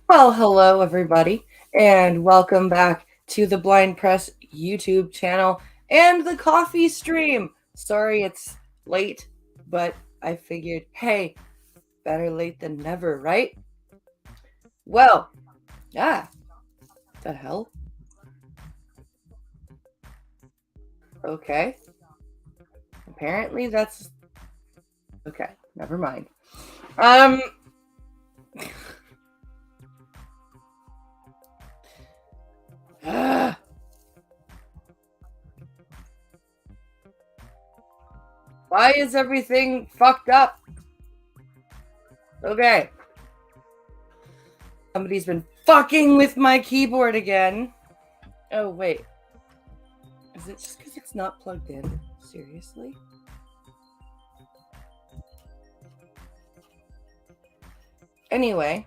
Well, hello everybody, and welcome back to the Blind Press YouTube channel and the coffee stream. Sorry it's late, but I figured, hey, better late than never, right? Well, the hell? Okay. Apparently that's okay. Never mind. Um Why is everything fucked up? Okay. Somebody's been fucking with my keyboard again. Oh, wait. Is it just because it's not plugged in? Seriously? Anyway.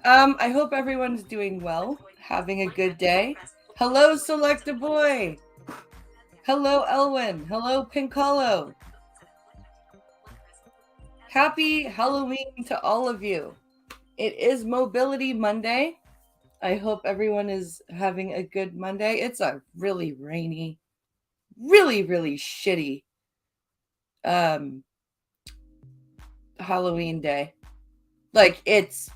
I hope everyone's doing well, having a good day. Hello, Selecta Boy. Hello, Elwin. Hello, Pinkolo. Happy Halloween to all of you. It is Mobility Monday. I hope everyone is having a good Monday. It's a really rainy, really shitty Halloween day. Like it's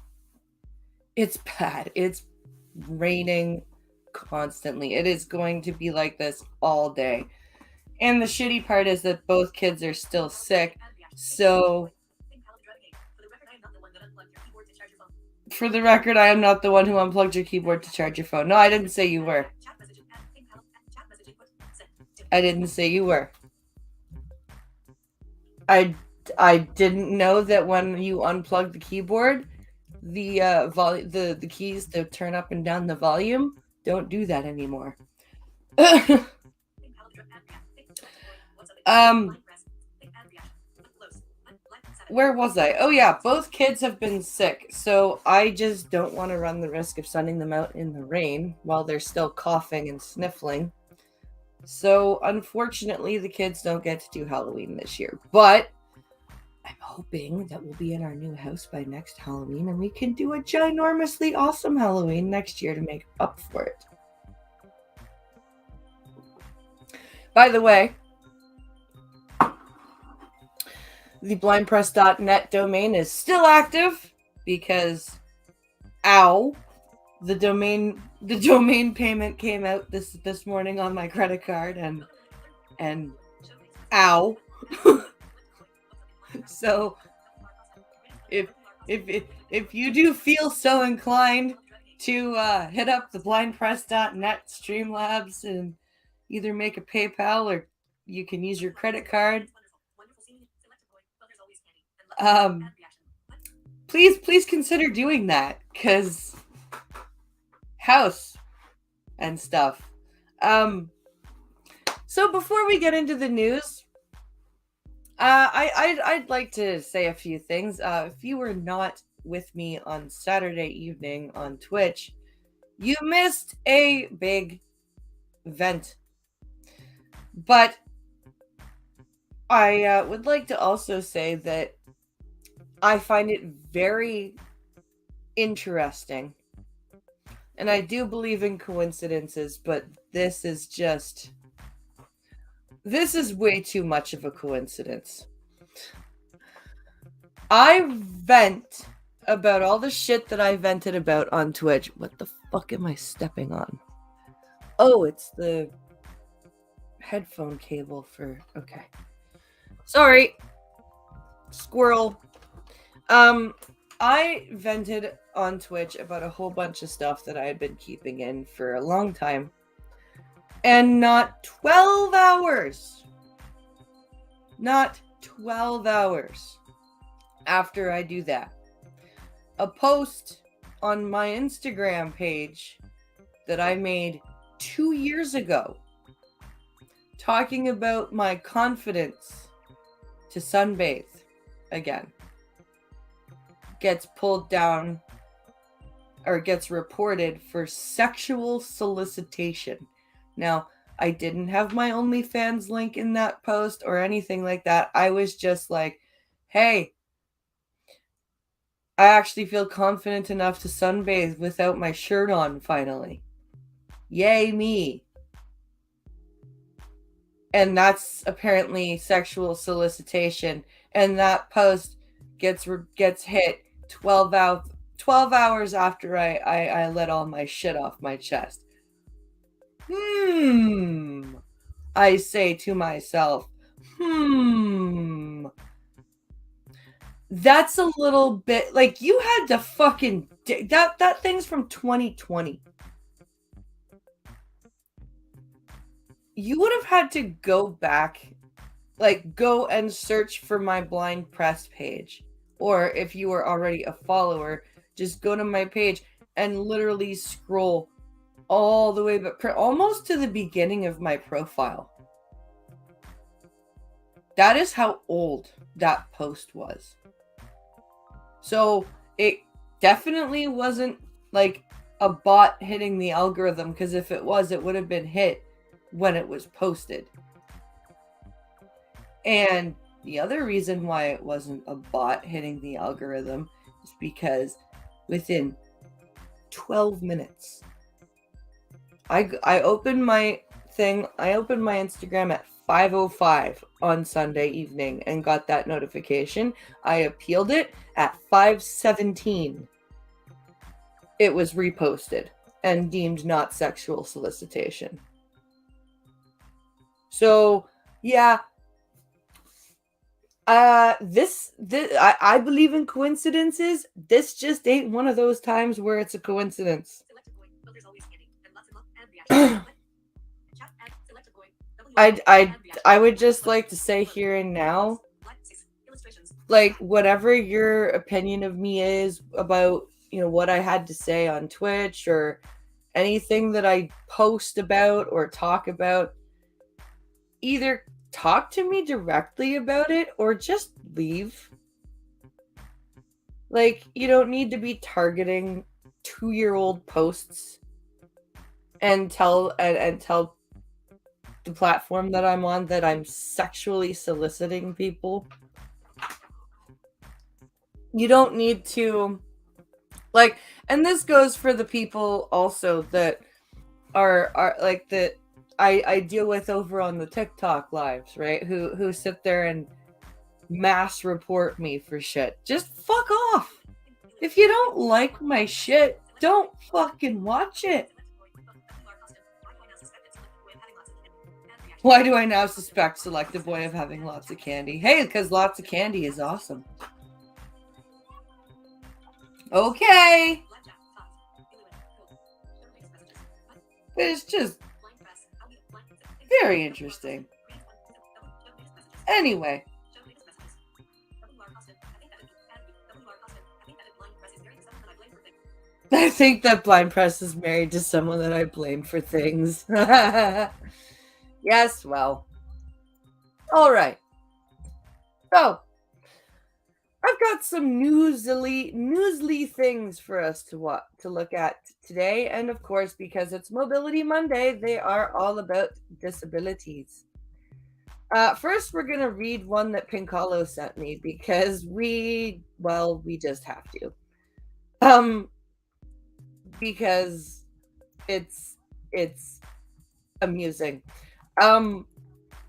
bad. It's raining constantly. It is going to be like this all day. And the shitty part is that both kids are still sick. So for the record, I am not the one who unplugged your keyboard to charge your phone. No, I didn't say you were. I didn't say you were. I didn't know that when you unplug the keyboard, the keys to turn up and down the volume don't do that anymore. Where was I? Oh yeah, both kids have been sick, so I just don't want to run the risk of sending them out in the rain while they're still coughing and sniffling. So unfortunately, the kids don't get to do Halloween this year, but I'm hoping that we'll be in our new house by next Halloween and we can do a ginormously awesome Halloween next year to make up for it. By the way, the blindpress.net domain is still active because the domain payment came out this morning on my credit card and ow. So if you do feel so inclined to hit up the blindpress.net Streamlabs and either make a PayPal or you can use your credit card. Please consider doing that, because house and stuff. So before we get into the news, I'd like to say a few things. If you were not with me on Saturday evening on Twitch, you missed a big event. But I would like to also say that I find it very interesting. And I do believe in coincidences, but this is way too much of a coincidence. I vent about all the shit that I vented about on Twitch. What the fuck am I stepping on? Oh, it's the headphone cable for... Okay. Sorry. Squirrel. I vented on Twitch about a whole bunch of stuff that I had been keeping in for a long time. And not 12 hours after I do that, a post on my Instagram page that I made 2 years ago talking about my confidence to sunbathe again gets pulled down or gets reported for sexual solicitation. Now, I didn't have my OnlyFans link in that post or anything like that. I was just like, hey, I actually feel confident enough to sunbathe without my shirt on finally. Yay me. And that's apparently sexual solicitation. And that post gets hit 12 hours after I let all my shit off my chest. I say to myself, that's a little bit like you had to fucking that thing's from 2020. You would have had to go back, like go and search for my blind press page, or if you were already a follower, just go to my page and literally scroll all the way but almost to the beginning of my profile. That is how old that post was. So it definitely wasn't like a bot hitting the algorithm, because if it was, it would have been hit when it was posted. And the other reason why it wasn't a bot hitting the algorithm is because within 12 minutes, I opened my Instagram at 5:05 on Sunday evening and got that notification. I appealed it at 5:17. It was reposted and deemed not sexual solicitation. So, yeah. I believe in coincidences. This just ain't one of those times where it's a coincidence. I would just like to say here and now, like, whatever your opinion of me is about, what I had to say on Twitch or anything that I post about or talk about, either talk to me directly about it or just leave. Like, you don't need to be targeting 2-year-old posts and tell the platform that I'm on that I'm sexually soliciting people. You don't need to, like, and this goes for the people also that are like that I deal with over on the TikTok lives, right? Who sit there and mass report me for shit. Just fuck off. If you don't like my shit, don't fucking watch it. Why do I now suspect Selective Boy of having lots of candy? Hey, because lots of candy is awesome. Okay. But it's just very interesting. Anyway. I think that Blind Press is married to someone that I blame for things. Yes, well. All right. So, I've got some newsly things for us to look at today, and of course, because it's Mobility Monday, they are all about disabilities. First, we're gonna read one that Pinkalo sent me because we just have to. Because it's amusing.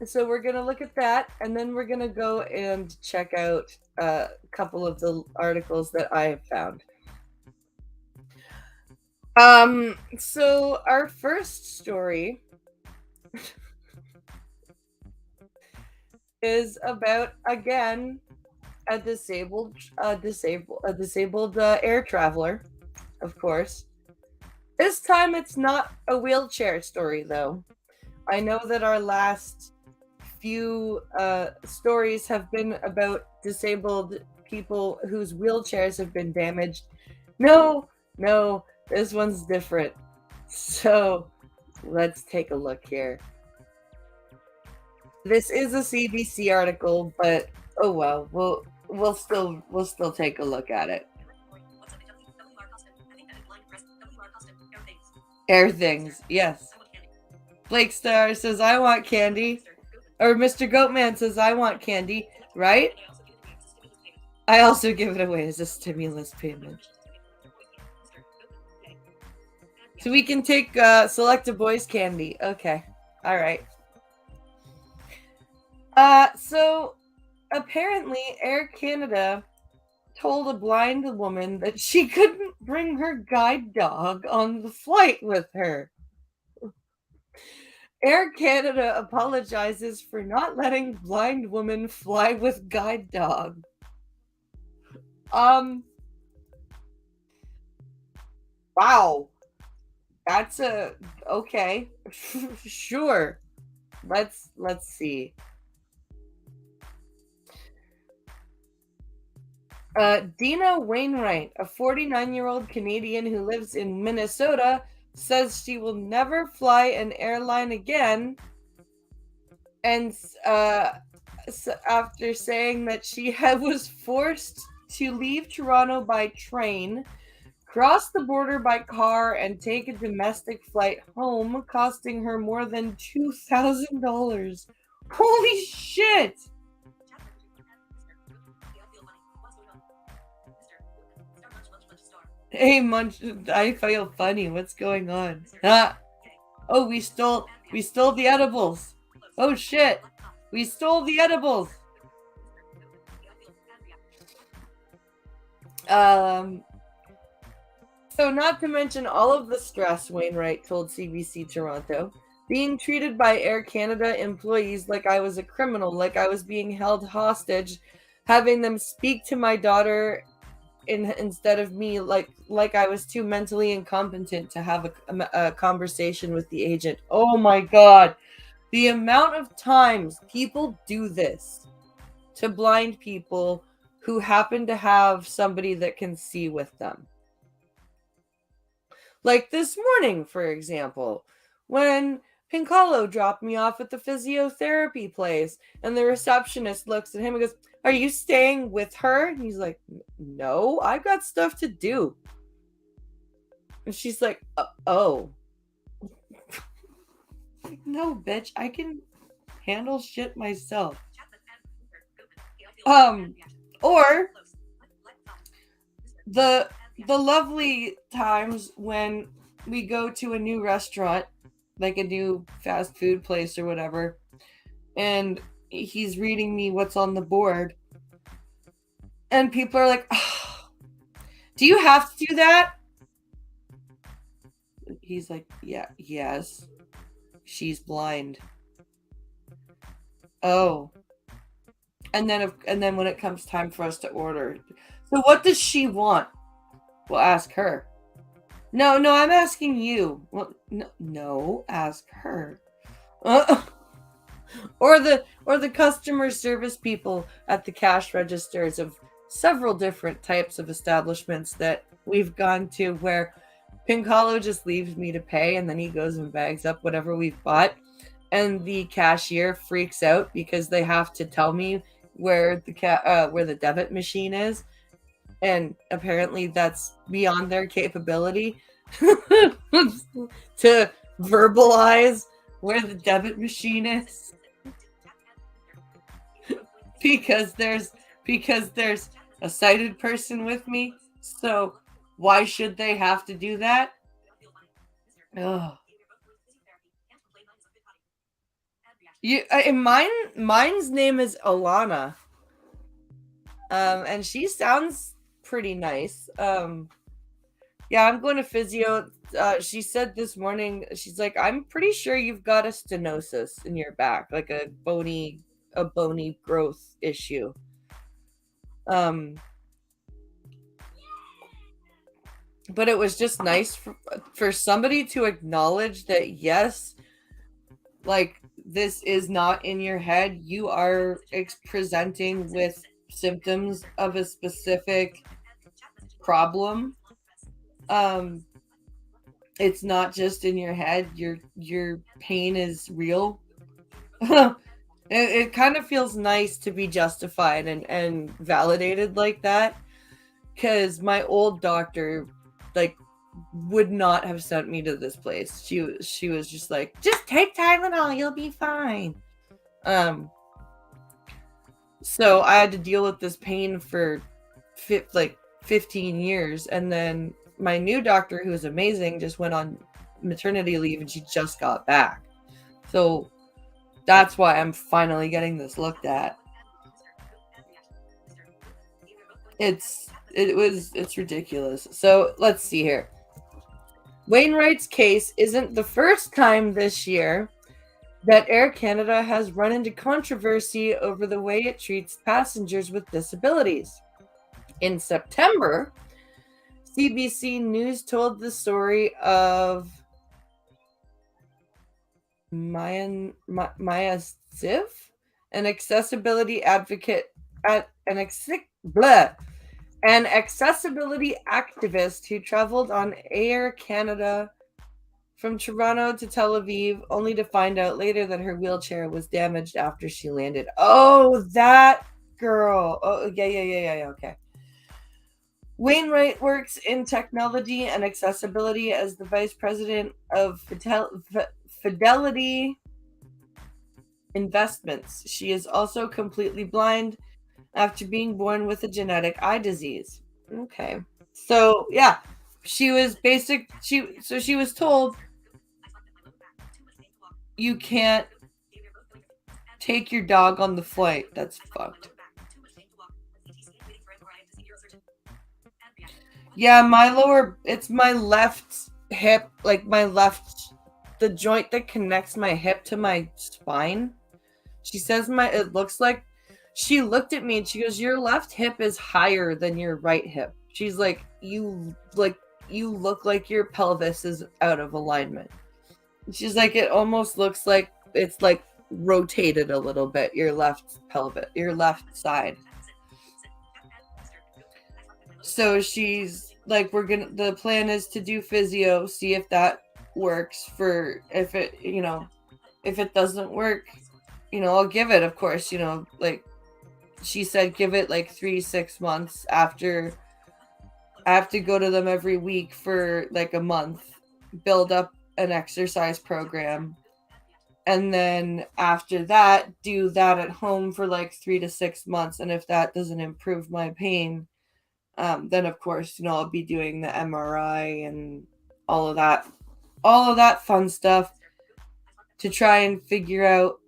So we're gonna look at that, and then we're gonna go and check out a couple of the articles that I have found. So our first story is about, again, a disabled air traveler, of course. This time it's not a wheelchair story, though. I know that our last few stories have been about disabled people whose wheelchairs have been damaged. No, this one's different. So let's take a look here. This is a CBC article, but oh well, we'll still take a look at it. Air things, yes. Blake Star says, I want candy. Or Mr. Goatman says, I want candy, right? I also give it away as a stimulus payment. So we can take Selecta Boys candy. Okay. All right. So apparently Air Canada told a blind woman that she couldn't bring her guide dog on the flight with her. Air Canada apologizes for not letting blind woman fly with guide dog. Wow. That's a okay. Sure. Let's see. Dina Wainwright, a 49-year-old Canadian who lives in Minnesota, says she will never fly an airline again. And after saying that she was forced to leave Toronto by train, cross the border by car, and take a domestic flight home, costing her more than $2,000. Holy shit! Hey, Munch, I feel funny. What's going on? Ah. Oh, we stole the edibles. Oh shit. We stole the edibles. So not to mention all of the stress, Wainwright told CBC Toronto, being treated by Air Canada employees like I was a criminal, like I was being held hostage, having them speak to my daughter instead of me, like I was too mentally incompetent to have a conversation with the agent. Oh my god, the amount of times people do this to blind people who happen to have somebody that can see with them. Like this morning, for example, when Pincalo dropped me off at the physiotherapy place, and the receptionist looks at him and goes, "Are you staying with her?" And he's like, "No, I've got stuff to do." And she's like, "Oh." No, bitch, I can handle shit myself. Or the lovely times when we go to a new restaurant, like a new fast food place or whatever, and he's reading me what's on the board, and people are like, "Oh, do you have to do that?" He's like, "Yeah, yes, she's blind." Oh. And then when it comes time for us to order, so what does she want? We'll ask her. No, I'm asking you. Well, no, ask her. Or the customer service people at the cash registers of several different types of establishments that we've gone to, where Pincalo just leaves me to pay, and then he goes and bags up whatever we've bought, and the cashier freaks out because they have to tell me where the debit machine is, and apparently that's beyond their capability to verbalize where the debit machine is, because there's a sighted person with me. So why should they have to do that? Ugh. Mine's name is Alana. And she sounds pretty nice. Yeah, I'm going to physio. She said this morning, she's like, "I'm pretty sure you've got a stenosis in your back, like a bony growth issue." But it was just nice for somebody to acknowledge that, yes, like, this is not in your head. You are presenting with symptoms of a specific problem. It's not just in your head. Your pain is real. It kind of feels nice to be justified and validated like that, because my old doctor, like, would not have sent me to this place. She was just like, "Just take Tylenol, you'll be fine." So I had to deal with this pain for like 15 years. And then my new doctor, who's amazing, just went on maternity leave and she just got back. So that's why I'm finally getting this looked at. It's ridiculous. So let's see here. Wainwright's case isn't the first time this year that Air Canada has run into controversy over the way it treats passengers with disabilities. In September, CBC News told the story of Maya Ziv, an accessibility advocate at an accessibility activist who traveled on Air Canada from Toronto to Tel Aviv, only to find out later that her wheelchair was damaged after she landed. Oh, that girl. Oh, yeah. Okay. Wainwright works in technology and accessibility as the vice president of Fidelity Investments. She is also completely blind after being born with a genetic eye disease. Okay. So, yeah, she was she was told you can't take your dog on the flight. That's fucked. Yeah, it's my left hip, like the joint that connects my hip to my spine. She says it looks like, she looked at me and she goes, your left hip is higher than your right hip. She's like, you look like your pelvis is out of alignment. She's like, it almost looks like it's like rotated a little bit, your left side. So she's like, the plan is to do physio, see if that works. If it doesn't work, I'll give it, of course, like she said, give it like 3-6 months. After I have to go to them every week for like a month, build up an exercise program, and then after that do that at home for like 3 to 6 months. And if that doesn't improve my pain, then of course, I'll be doing the MRI and all of that fun stuff to try and figure out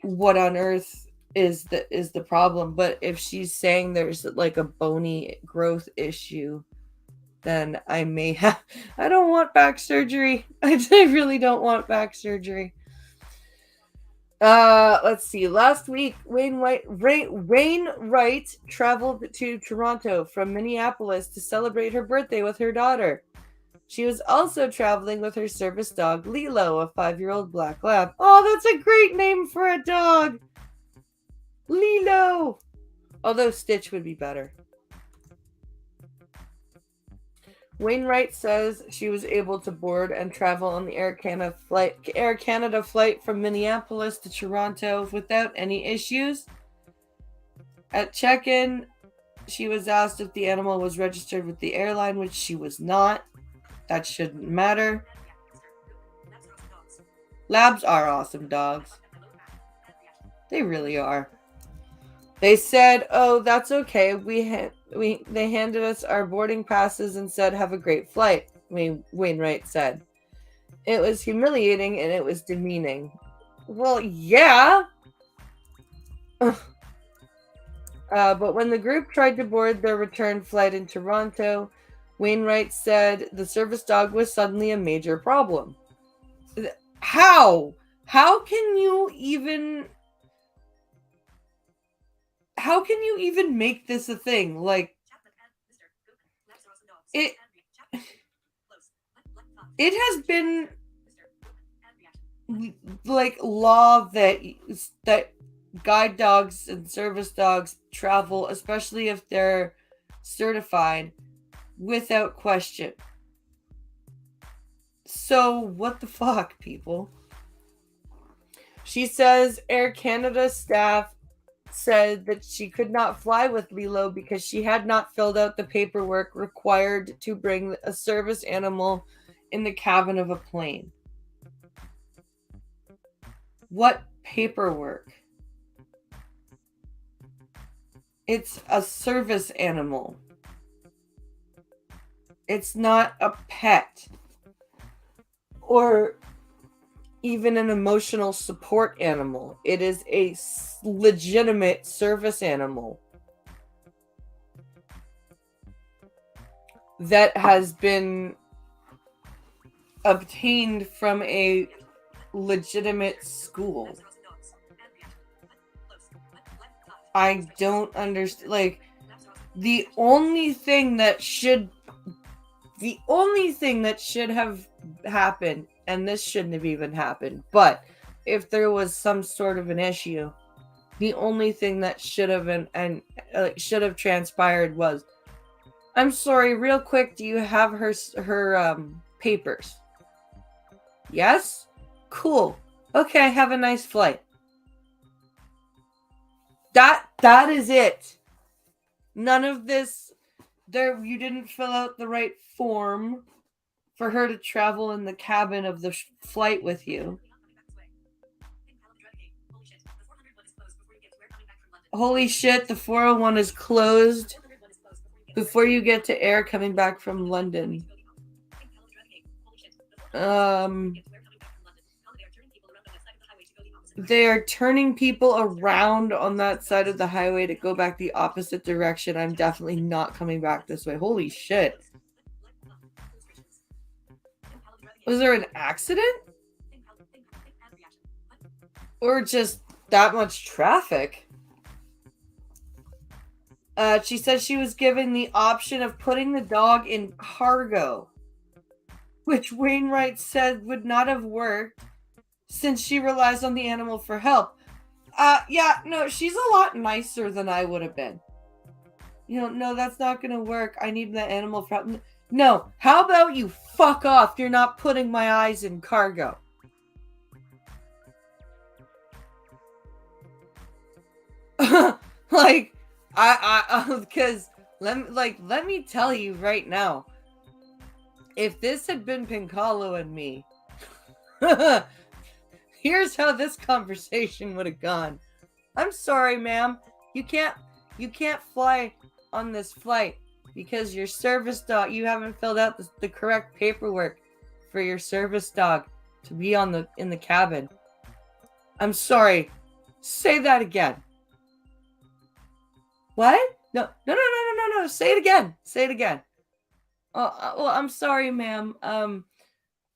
what on earth is the problem. But if she's saying there's like a bony growth issue, then I may have. I don't want back surgery. I really don't want back surgery. Let's see. Last week, Wainwright traveled to Toronto from Minneapolis to celebrate her birthday with her daughter. She was also traveling with her service dog, Lilo, a 5-year-old black lab. Oh, that's a great name for a dog! Lilo! Although Stitch would be better. Wainwright says she was able to board and travel on the Air Canada flight from Minneapolis to Toronto without any issues. At check-in, she was asked if the animal was registered with the airline, which she was not. That shouldn't matter. Labs are awesome dogs. They really are. They said, "Oh, that's okay. They handed us our boarding passes and said, have a great flight," Wainwright said. "It was humiliating and it was demeaning." Well, yeah. But when the group tried to board their return flight in Toronto, Wainwright said the service dog was suddenly a major problem. How? How can you even make this a thing? Like, it has been like law that guide dogs and service dogs travel, especially if they're certified, without question. So what the fuck, people? She says Air Canada staff said that she could not fly with Lilo because she had not filled out the paperwork required to bring a service animal in the cabin of a plane. What paperwork? It's a service animal. It's not a pet. Or even an emotional support animal. It is a legitimate service animal that has been obtained from a legitimate school. I don't understand. Like, the only thing that should have happened, and this shouldn't have even happened, but if there was some sort of an issue, the only thing that should have transpired was, I'm sorry, real quick, do you have her papers? Yes? Cool. Okay, have a nice flight. That is it. None of this. You didn't fill out the right form for her to travel in the cabin of the flight with you. Holy shit, the 401 is closed before you get to air coming back from London. They are turning people around on that side of the highway to go back the opposite direction. I'm definitely not coming back this way. Holy shit. Was there an accident? Or just that much traffic? She said she was given the option of putting the dog in cargo, which Wainwright said would not have worked since she relies on the animal for help. Yeah, no, she's a lot nicer than I would have been. No, that's not going to work. I need the animal for help. No, how about you fuck off? You're not putting my eyes in cargo. Like, because let me tell you right now, if this had been Pincalo and me, here's how this conversation would have gone. I'm sorry, ma'am. You can't fly on this flight because your service dog, you haven't filled out the correct paperwork for your service dog to be in the cabin. I'm sorry. Say that again. What? No. Say it again. Well, I'm sorry, ma'am.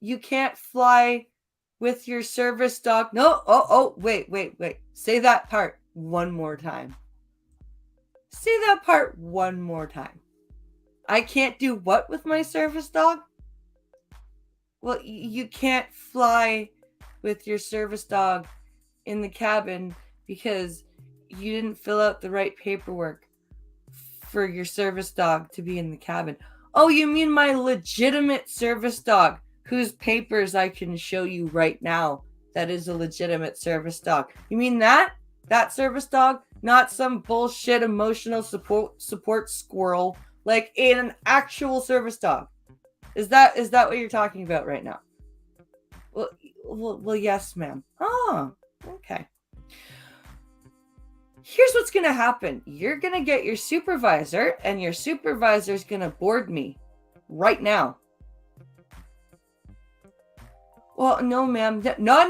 You can't fly with your service dog. No. Wait. Say that part one more time. I can't do what with my service dog? Well, you can't fly with your service dog in the cabin because you didn't fill out the right paperwork for your service dog to be in the cabin. Oh, you mean my legitimate service dog, whose papers I can show you right now? That is a legitimate service dog. You mean that service dog? Not some bullshit emotional support squirrel, like an actual service dog. Is that what you're talking about right now? Well, yes, ma'am. Oh, okay. Here's what's going to happen. You're going to get your supervisor, and your supervisor's going to board me right now. Well, no, ma'am. No.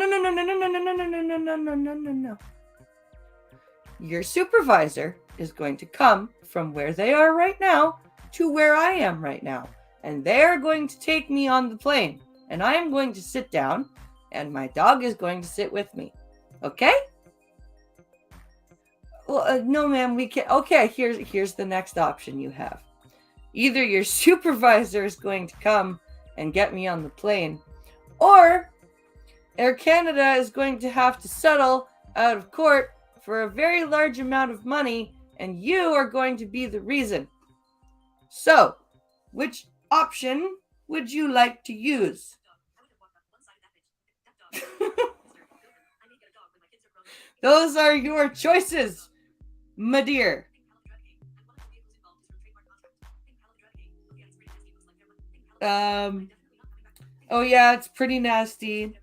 Your supervisor is going to come from where they are right now to where I am right now. And they're going to take me on the plane. And I am going to sit down, and my dog is going to sit with me. Okay? Well, no, ma'am, we can't. Okay, here's the next option you have. Either your supervisor is going to come and get me on the plane, or Air Canada is going to have to settle out of court for a very large amount of money, and you are going to be the reason. So, which option would you like to use? Those are your choices, my dear. Oh yeah, it's pretty nasty.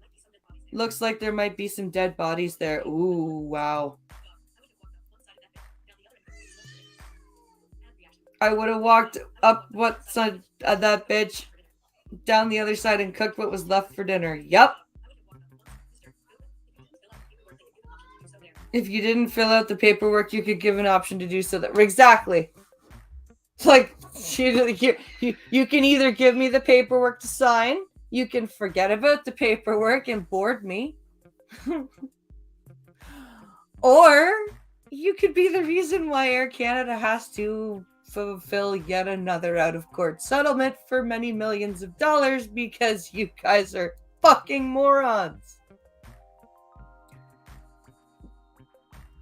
Looks like there might be some dead bodies there. Ooh, wow. I would have walked up what's on that bitch down the other side and cooked what was left for dinner. Yup. If you didn't fill out the paperwork, you could give an option to do so. That exactly. Like you can either give me the paperwork to sign, you can forget about the paperwork and board me, or you could be the reason why Air Canada has to fulfill yet another out-of-court settlement for many millions of dollars because you guys are fucking morons.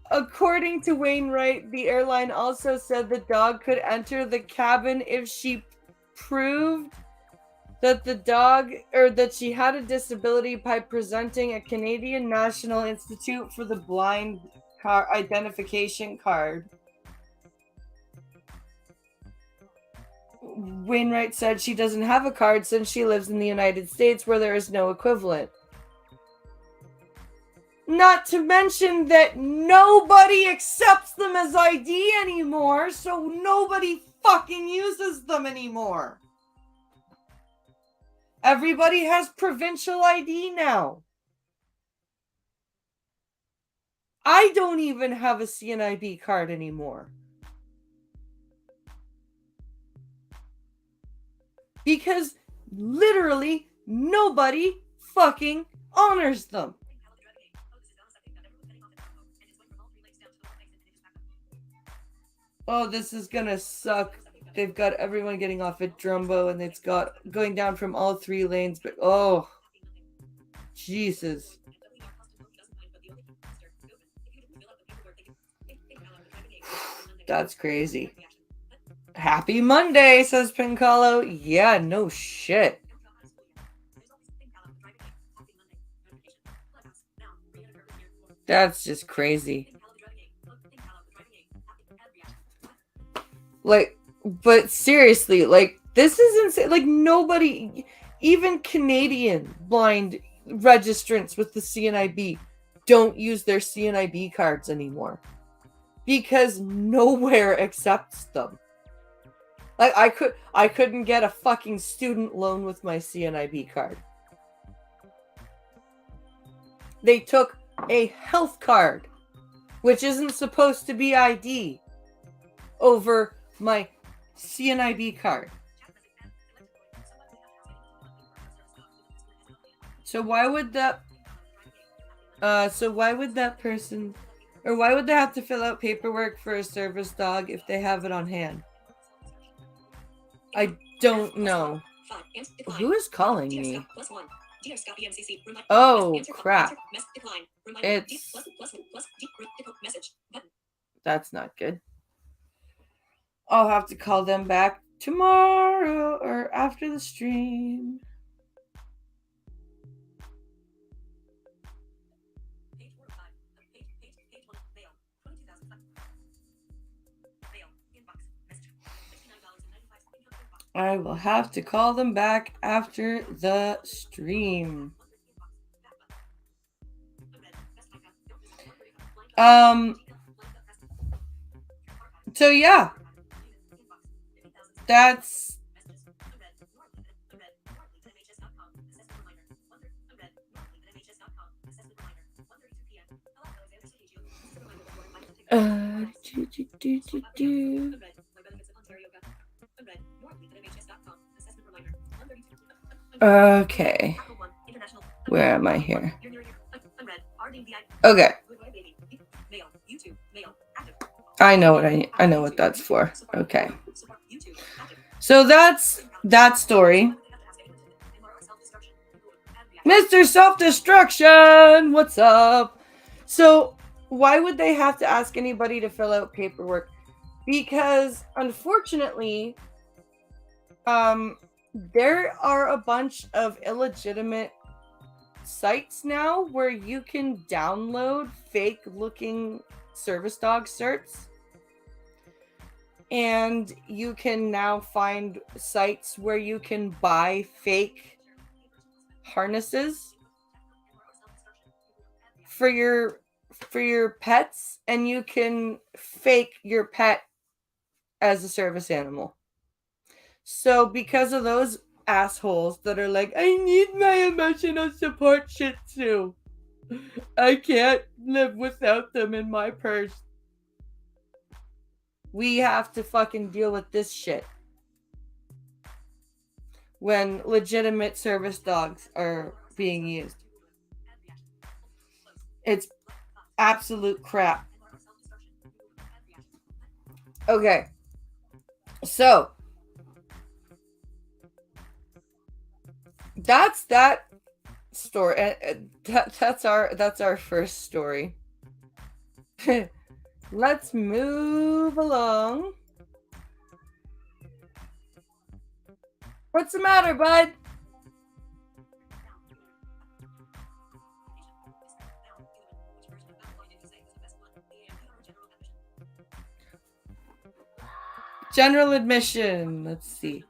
According to Wainwright, the airline also said the dog could enter the cabin if she proved that the dog or that she had a disability by presenting a Canadian National Institute for the Blind identification card. Wainwright said she doesn't have a card since she lives in the United States where there is no equivalent. Not to mention that nobody accepts them as ID anymore, so nobody fucking uses them anymore. Everybody has provincial ID now. I don't even have a CNIB card anymore. Because literally nobody fucking honors them. Oh, this is gonna suck. They've got everyone getting off at Drumbo and it's got going down from all 3 lanes, but oh, Jesus. That's crazy. Happy Monday, says Pincalo. Yeah, no shit. That's just crazy. Like, but seriously, like, this is insane. Like, nobody, even Canadian blind registrants with the CNIB don't use their CNIB cards anymore because nowhere accepts them. Like, I couldn't get a fucking student loan with my CNIB card. They took a health card, which isn't supposed to be ID, over my CNIB card. So why would that person, or why would they have to fill out paperwork for a service dog if they have it on hand? I don't know. Who is calling me? Oh, crap. That's not good. I'll have to call them back tomorrow or after the stream. I will have to call them back after the stream. So yeah. That's okay. Where am I here? Okay. I know what that's for. Okay. So that's that story. Mr. Self-Destruction, what's up? So why would they have to ask anybody to fill out paperwork? Because unfortunately, there are a bunch of illegitimate sites now where you can download fake looking service dog certs, and you can now find sites where you can buy fake harnesses for your pets, and you can fake your pet as a service animal. So because of those assholes that are like, I need my emotional support shih tzu. I can't live without them in my purse. We have to fucking deal with this shit when legitimate service dogs are being used. It's absolute crap. Okay. So that's that story. That's our first story. Let's move along. What's the matter, bud? General admission. Let's see.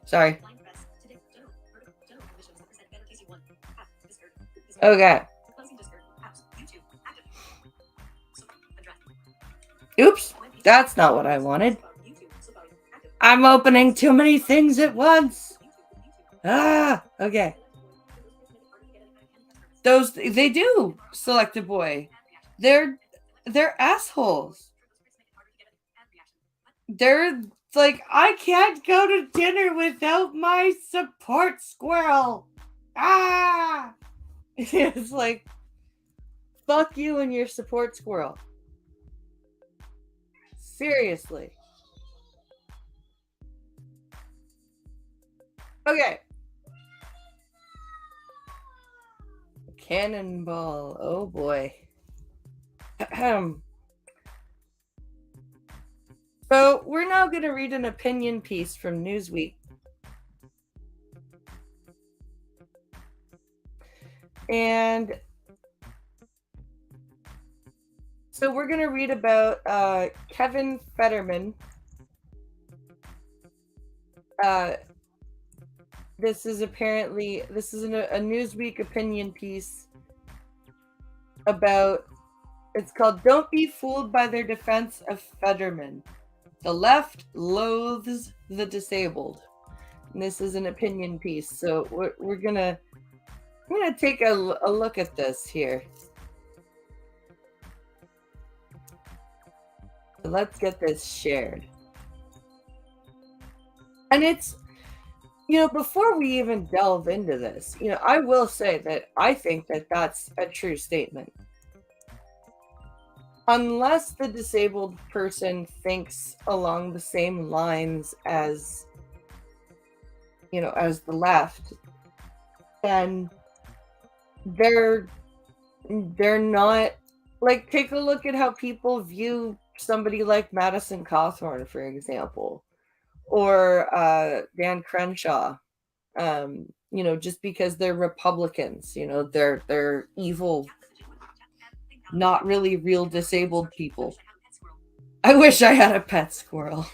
Sorry. Okay. Oops. That's not what I wanted. I'm opening too many things at once. Okay. Those they do select a boy. They're assholes. They're like, I can't go to dinner without my support squirrel. It's like, fuck you and your support squirrel. Seriously. Okay. Cannonball. Oh boy. So we're now going to read an opinion piece from Newsweek. And so we're going to read about Kevin Fetterman. This is a Newsweek opinion piece about, it's called "Don't Be Fooled by Their Defense of Fetterman. The Left Loathes the Disabled." And this is an opinion piece. So we're gonna take a look at this here. So let's get this shared. And it's, before we even delve into this, I will say that I think that that's a true statement. Unless the disabled person thinks along the same lines as, as the left, then they're not, like, take a look at how people view somebody like Madison Cawthorn, for example, or Dan Crenshaw. Just because they're Republicans, they're evil, not really real disabled people. I wish I had a pet squirrel.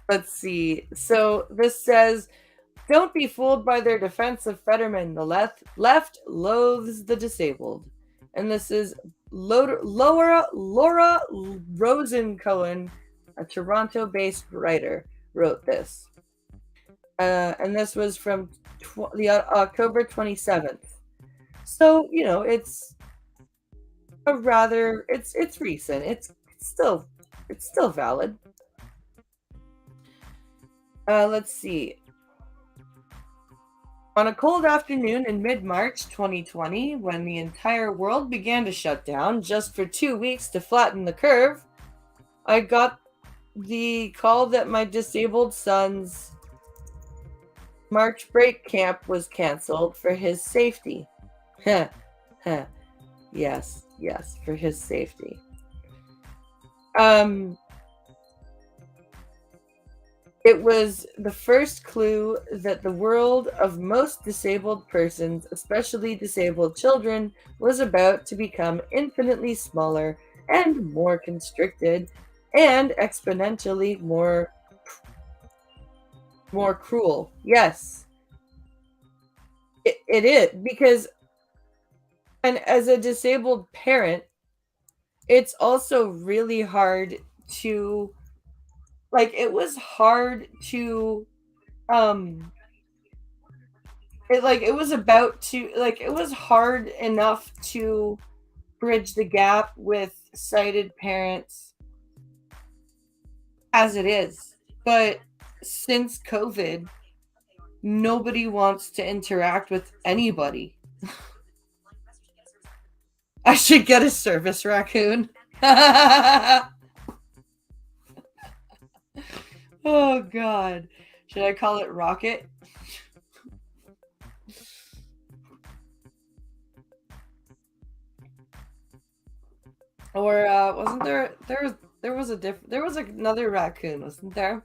Let's see. So this says, "Don't be fooled by their defense of Fetterman. The left loathes the disabled." And this is Laura Rosencohen, a Toronto-based writer, wrote this. And this was from the October 27th. So, it's a rather, it's recent. It's still valid. Let's see. On a cold afternoon in mid-March 2020, when the entire world began to shut down just for 2 weeks to flatten the curve, I got the call that my disabled son's March break camp was canceled for his safety. Yes, for his safety. It was the first clue that the world of most disabled persons, especially disabled children, was about to become infinitely smaller and more constricted and exponentially more cruel. Yes, it is because, and as a disabled parent, it's also really hard to, like, it was hard to um it was about to, like, it was hard enough to bridge the gap with sighted parents as it is. But since COVID, nobody wants to interact with anybody. I should get a service raccoon. Oh god. Should I call it Rocket? Or wasn't there was another raccoon, wasn't there?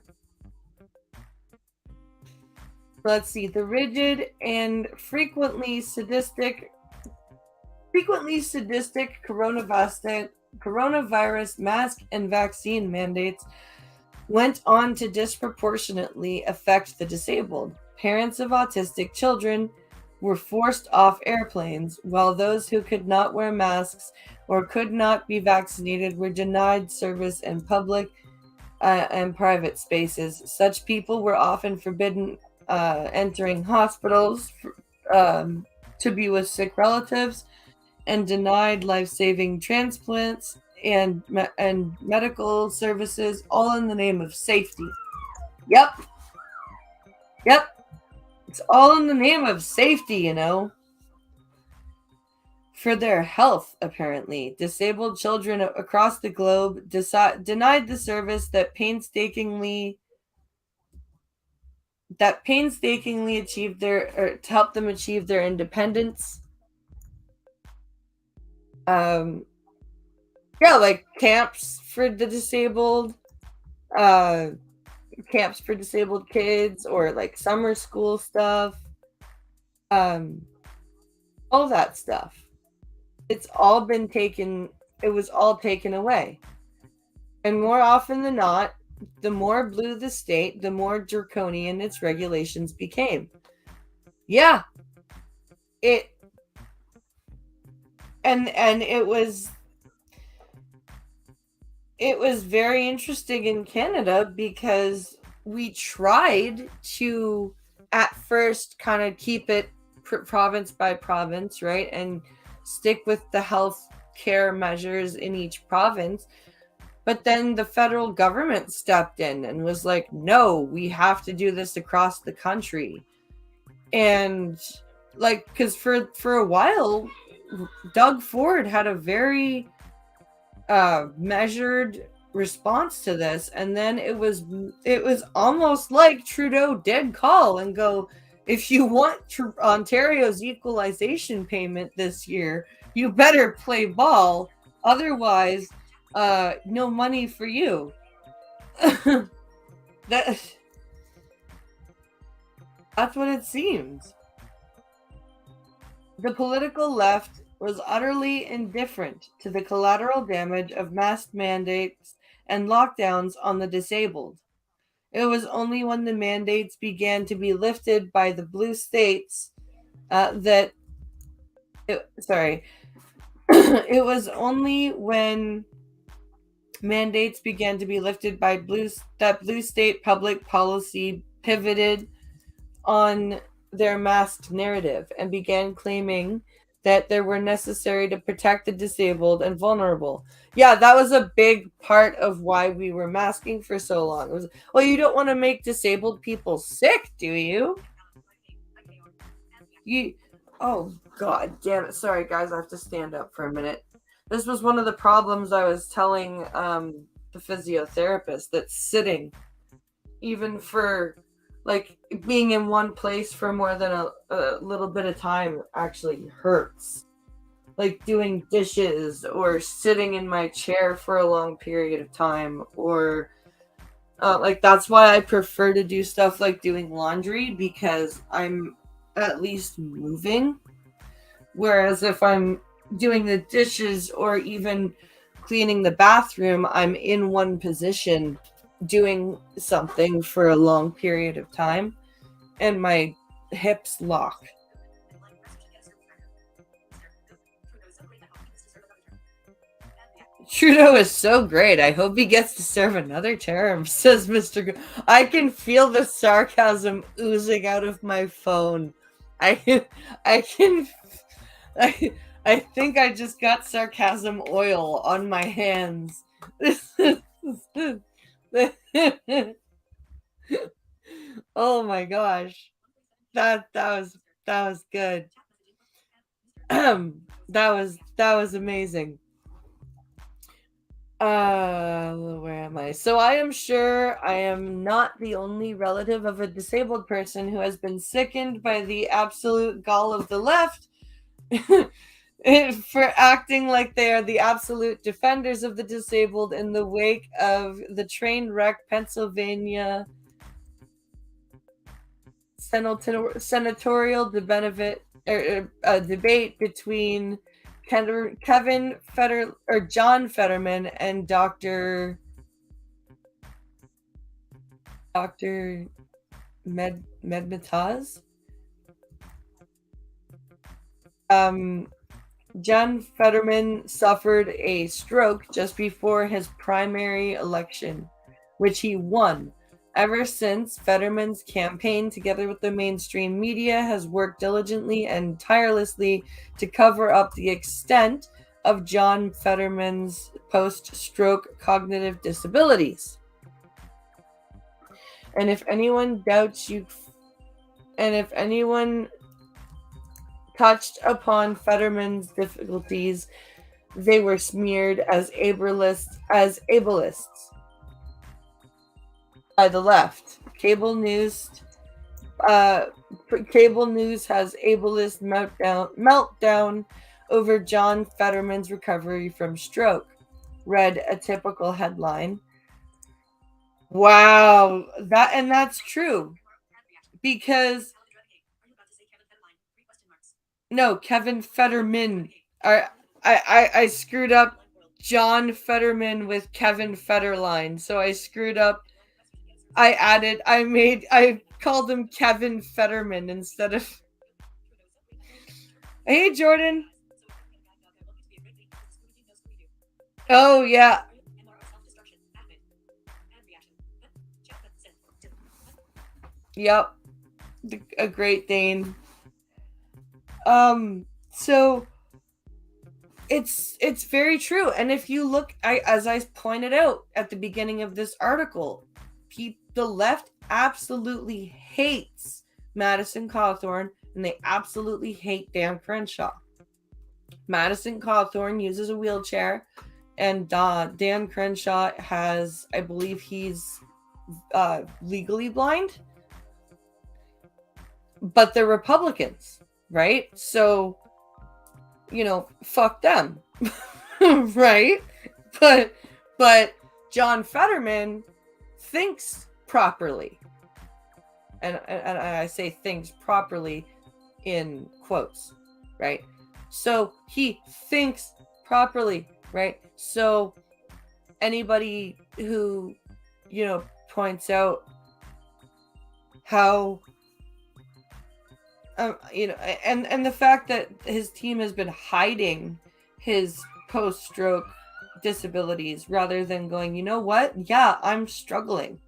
Let's see. The rigid and frequently sadistic coronavirus mask and vaccine mandates went on to disproportionately affect the disabled. Parents of autistic children were forced off airplanes, while those who could not wear masks or could not be vaccinated were denied service in public and private spaces. Such people were often forbidden entering hospitals to be with sick relatives and denied life-saving transplants and medical services, all in the name of safety. Yep, yep. It's all in the name of safety, For their health, apparently. Disabled children across the globe denied the service that painstakingly achieved to help them achieve their independence. Yeah, like camps for the disabled, camps for disabled kids, or like summer school stuff, all that stuff. It was all taken away. And more often than not, the more blue the state, the more draconian its regulations became. Yeah. And it was very interesting in Canada because we tried to at first kind of keep it province by province, right? And stick with the health care measures in each province. But then the federal government stepped in and was like, no, we have to do this across the country. And like, because for a while, Doug Ford had a very measured response to this, and then it was almost like Trudeau did call and go, if you want Ontario's equalization payment this year, you better play ball, otherwise no money for you. That's what it seems. The political left was utterly indifferent to the collateral damage of mask mandates and lockdowns on the disabled. It was only when the mandates began to be lifted by the blue states it was only when mandates began to be lifted by blue state public policy pivoted on their masked narrative and began claiming that they were necessary to protect the disabled and vulnerable. Yeah, that was a big part of why we were masking for so long. It was, well, you don't want to make disabled people sick, do you? Oh, god damn it. Sorry, guys, I have to stand up for a minute. This was one of the problems I was telling the physiotherapist, that sitting, even for like being in one place for more than a little bit of time, actually hurts. Like doing dishes or sitting in my chair for a long period of time, or Like that's why I prefer to do stuff like doing laundry, because I'm at least moving. Whereas if I'm doing the dishes or even cleaning the bathroom, I'm in one position doing something for a long period of time and my hips lock. Trudeau is so great. I hope he gets to serve another term, says Mr. I can feel the sarcasm oozing out of my phone. I I can I, I think I just got sarcasm oil on my hands. Oh my gosh. That was good. That was amazing. Where am I? So I am sure I am not the only relative of a disabled person who has been sickened by the absolute gall of the left for acting like they are the absolute defenders of the disabled in the wake of the train wreck Pennsylvania senatorial debate between Kevin John Fetterman and Dr. Medmetaz. John Fetterman suffered a stroke just before his primary election, which he won. Ever since, Fetterman's campaign, together with the mainstream media, has worked diligently and tirelessly to cover up the extent of John Fetterman's post-stroke cognitive disabilities. And if anyone touched upon Fetterman's difficulties, they were smeared as ableists by the left. Cable news has ableist meltdown over John Fetterman's recovery from stroke, read a typical headline. Wow, that's true. Because no, Kevin Fetterman. I screwed up John Fetterman with Kevin Federline. So I screwed up. I called him Kevin Fetterman instead of. Hey, Jordan. Oh, yeah. Yep. A Great Dane. So it's very true. And if you look, as I pointed out at the beginning of this article, the left absolutely hates Madison Cawthorn, and they absolutely hate Dan Crenshaw. Madison Cawthorn uses a wheelchair, and Dan Crenshaw has, I believe he's legally blind, but they're Republicans, right? So, fuck them. Right? But John Fetterman thinks properly. And I say thinks properly in quotes, right? So he thinks properly, right? So anybody who, points out how and the fact that his team has been hiding his post-stroke disabilities rather than going, you know what? Yeah, I'm struggling,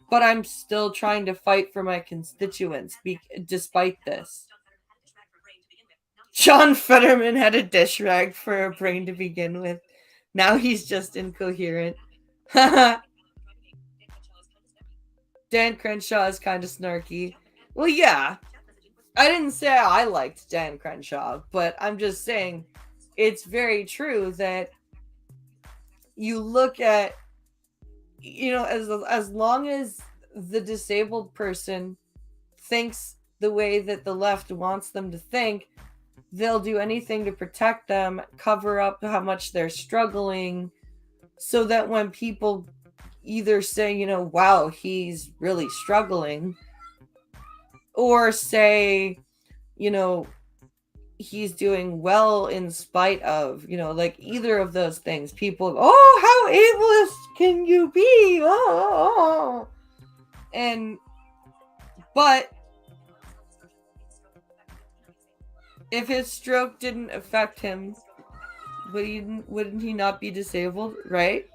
but I'm still trying to fight for my constituents despite this. John Fetterman had a dish rag for a brain to begin with. Now he's just incoherent. Dan Crenshaw is kind of snarky. Well, yeah. I didn't say I liked Dan Crenshaw, but I'm just saying it's very true that you look at, as long as the disabled person thinks the way that the left wants them to think, they'll do anything to protect them, cover up how much they're struggling, so that when people, either say, wow, he's really struggling, or say, he's doing well in spite of, like either of those things. People, oh, how ableist can you be? Oh. But if his stroke didn't affect him, wouldn't he not be disabled, right?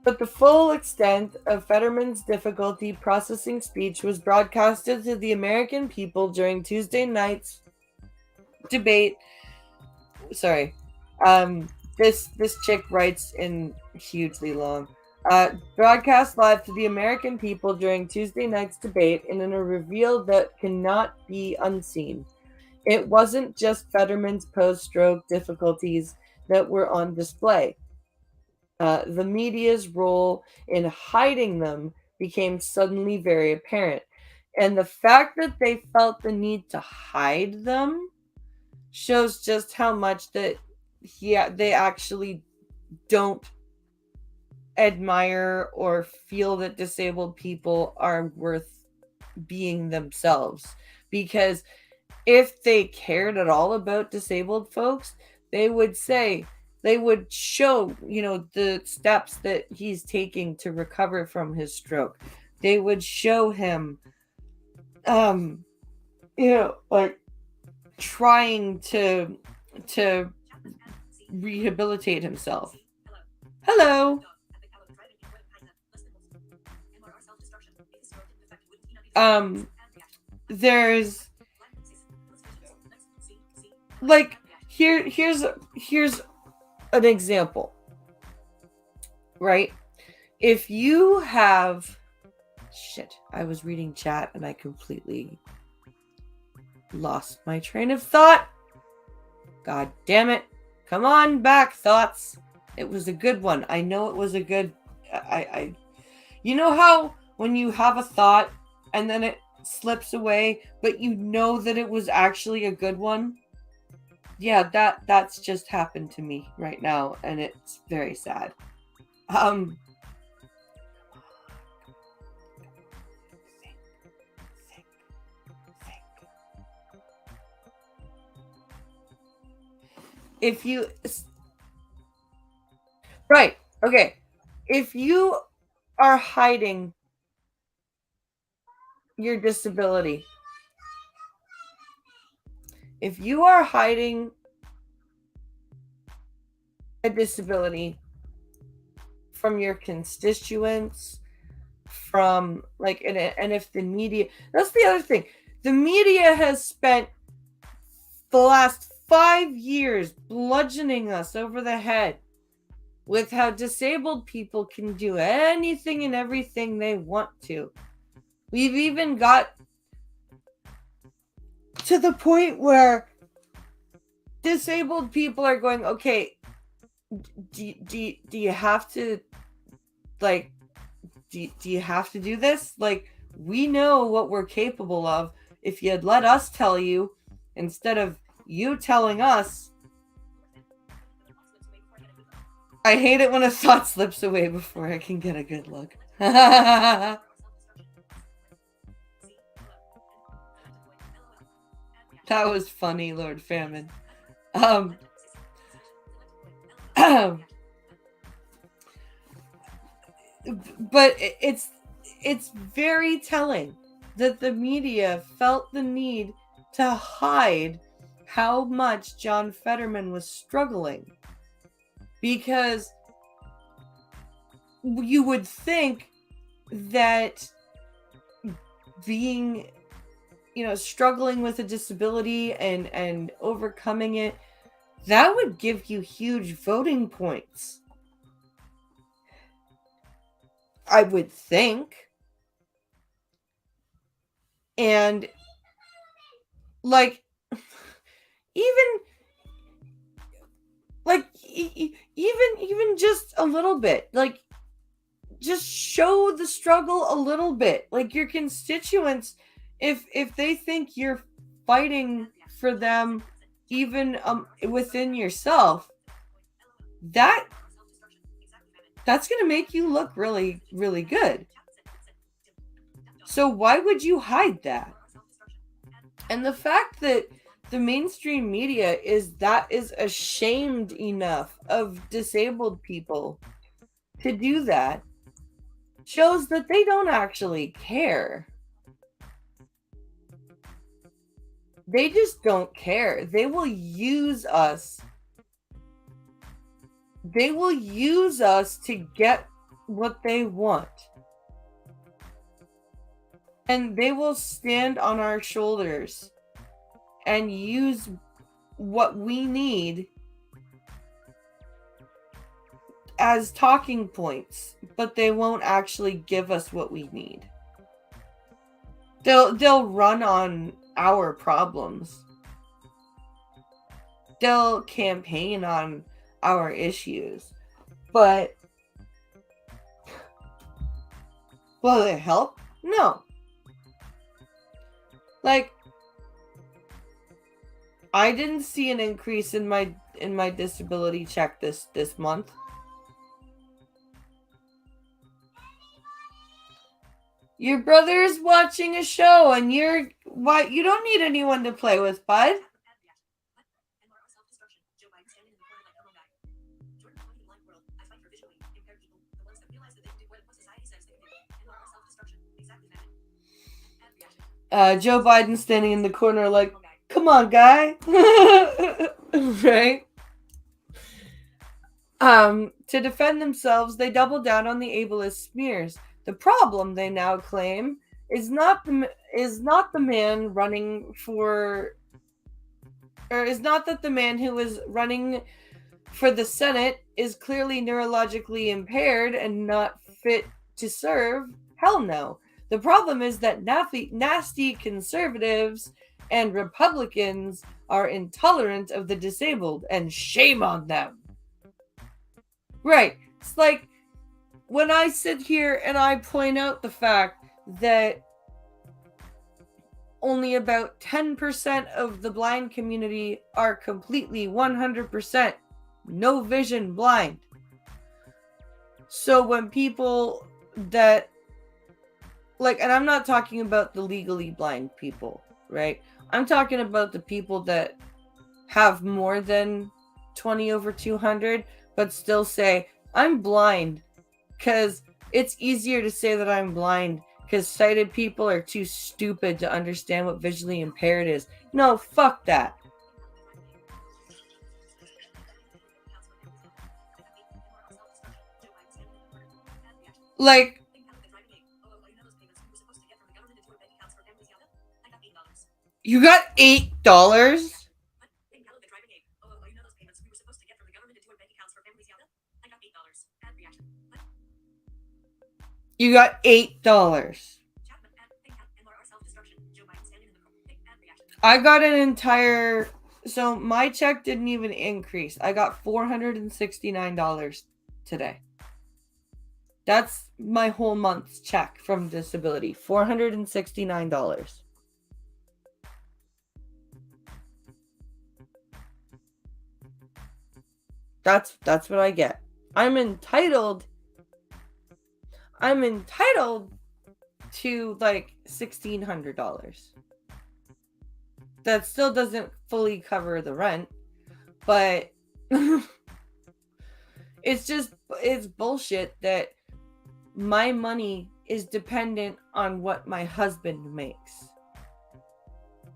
But the full extent of Fetterman's difficulty processing speech was broadcasted to the American people during Tuesday night's debate. Sorry. This chick writes in hugely long. Broadcast live to the American people during Tuesday night's debate and in a reveal that cannot be unseen. It wasn't just Fetterman's post-stroke difficulties that were on display. The media's role in hiding them became suddenly very apparent. And the fact that they felt the need to hide them shows just how much that they actually don't admire or feel that disabled people are worth being themselves. Because if they cared at all about disabled folks, they would show, the steps that he's taking to recover from his stroke. They would show him, like trying to rehabilitate himself. Hello. There's like here's an example, right? If you have I was reading chat and I completely lost my train of thought. God damn it. Come on back, thoughts. It was a good one. I know it was a good you know how when you have a thought and then it slips away, but you know that it was actually a good one? Yeah, that's just happened to me right now, and it's very sad. If you right, okay. If you are hiding your disability, if you are hiding a disability from your constituents, from like, and if the media, that's the other thing. The media has spent the last 5 years bludgeoning us over the head with how disabled people can do anything and everything they want to. We've even got to the point where disabled people are going, okay, do you have to, like, do you have to do this? Like, we know what we're capable of. If you'd let us tell you instead of you telling us. I hate it when a thought slips away before I can get a good look. That was funny, Lord Famine. But it's very telling that the media felt the need to hide how much John Fetterman was struggling, because you would think that being, struggling with a disability and overcoming it, that would give you huge voting points. I would think. And like, even just a little bit, like, just show the struggle a little bit. Like, your constituents If they think you're fighting for them even within yourself, that's going to make you look really, really good. So why would you hide that? And the fact that the mainstream media is ashamed enough of disabled people to do that shows that they don't actually care. They just don't care. They will use us. They will use us to get what they want. And they will stand on our shoulders and use what we need as talking points, but they won't actually give us what we need. They'll run on our problems. They'll campaign on our issues. But will it help? No. Like, I didn't see an increase in my disability check this month. Your brother is watching a show and you don't need anyone to play with, bud. Joe Biden standing in the corner like, come on, guy. Right? To defend themselves, they double down on the ableist smears. The problem, they now claim, is not the man running for, or is not that the man who is running for the Senate is clearly neurologically impaired and not fit to serve. Hell no. The problem is that nasty conservatives and Republicans are intolerant of the disabled, and shame on them. Right. It's like when I sit here and I point out the fact that only about 10% of the blind community are completely 100% no vision blind. So when people that, like, and I'm not talking about the legally blind people, right? I'm talking about the people that have more than 20 over 200, but still say, I'm blind, because it's easier to say that I'm blind because sighted people are too stupid to understand what visually impaired is. No, fuck that. Like, you got $8? You got $8. I got an entire, so my check didn't even increase. I got $469 today. That's my whole month's check from disability. $469. That's what I get. I'm entitled to like $1,600. That still doesn't fully cover the rent, but it's bullshit that my money is dependent on what my husband makes.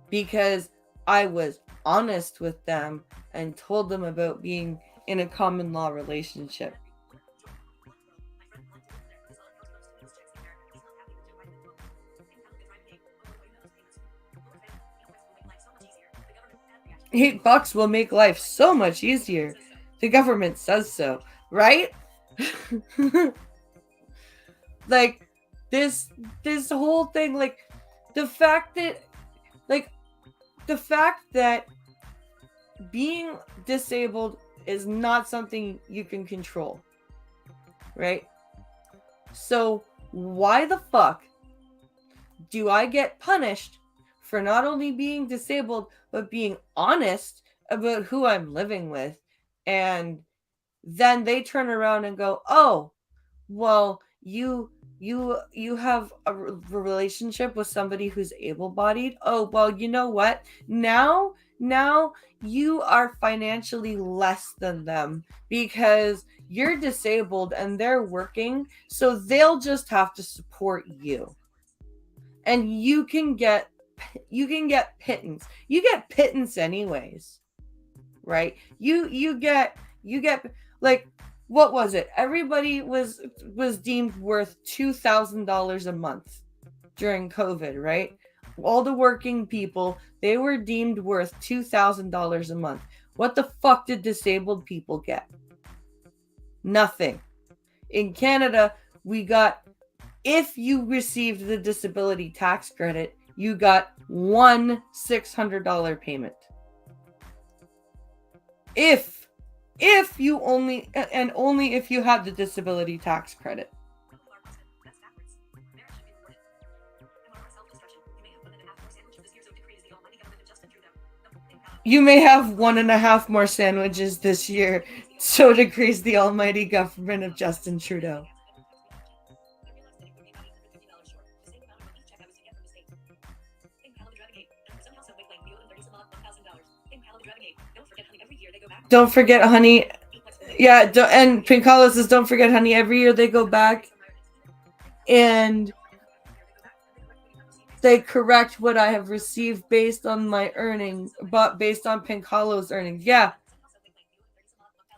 Because I was honest with them and told them about being in a common law relationship. $8 will make life so much easier. The government says so, right? Like, this whole thing, like, the fact that being disabled is not something you can control, right? So why the fuck do I get punished for not only being disabled, but being honest about who I'm living with? And then they turn around and go, oh, well, you have a relationship with somebody who's able-bodied. Oh, well, you know what? Now you are financially less than them because you're disabled and they're working, so they'll just have to support you. And you can get pittance. You get pittance anyways, right? You get like, what was it? Everybody was deemed worth $2,000 a month during COVID, right? All the working people, they were deemed worth $2,000 a month. What the fuck did disabled people get? Nothing. In Canada, we got, if you received the disability tax credit, you got one $600 payment. If you only if you had the disability tax credit. You may have 1.5 more sandwiches this year, so decrees the almighty government of Justin Trudeau. Don't forget, honey. Yeah, and Pinkala says, don't forget, honey, every year they go back and they correct what I have received based on my earnings, but based on Pinkalo's earnings. Yeah.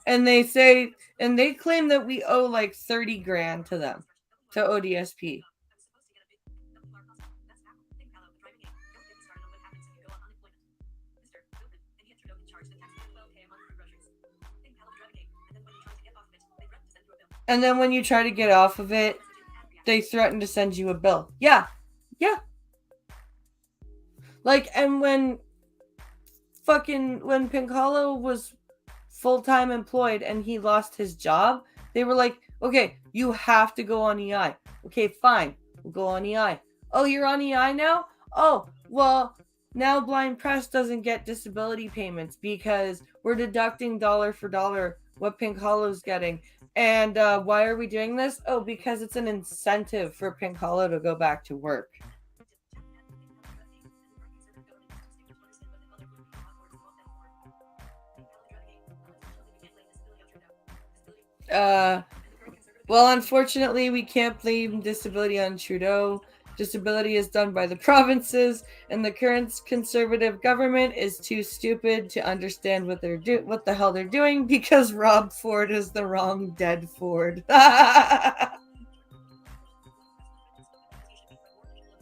And they say, and they claim that we owe like 30 grand to them, to ODSP. And then when you try to get off of it, they threaten to send you a bill. Yeah. Like, and when Pinkalo was full-time employed and he lost his job, they were like, okay, you have to go on EI. Okay, fine. We'll go on EI. Oh, you're on EI now? Oh, well, now Blind Press doesn't get disability payments because we're deducting dollar for dollar what Pinkalo's getting. And why are we doing this? Oh, because it's an incentive for Pinkalo to go back to work. Well, unfortunately, we can't blame disability on Trudeau. Disability is done by the provinces, and the current conservative government is too stupid to understand what the hell they're doing, because Rob Ford is the wrong dead Ford.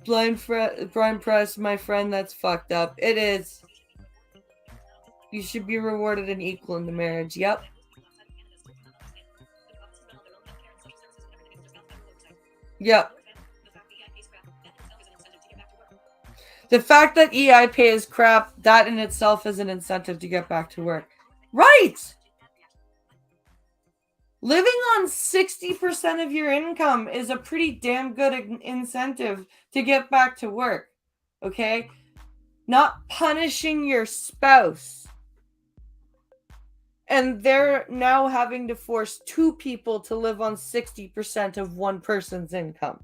Blind Press, my friend, that's fucked up. It is. You should be rewarded and equal in the marriage. Yep. Yep. The fact that EI pay is crap, that in itself is an incentive to get back to work. Right! Living on 60% of your income is a pretty damn good incentive to get back to work. Okay? Not punishing your spouse. And they're now having to force 2 people to live on 60% of one person's income.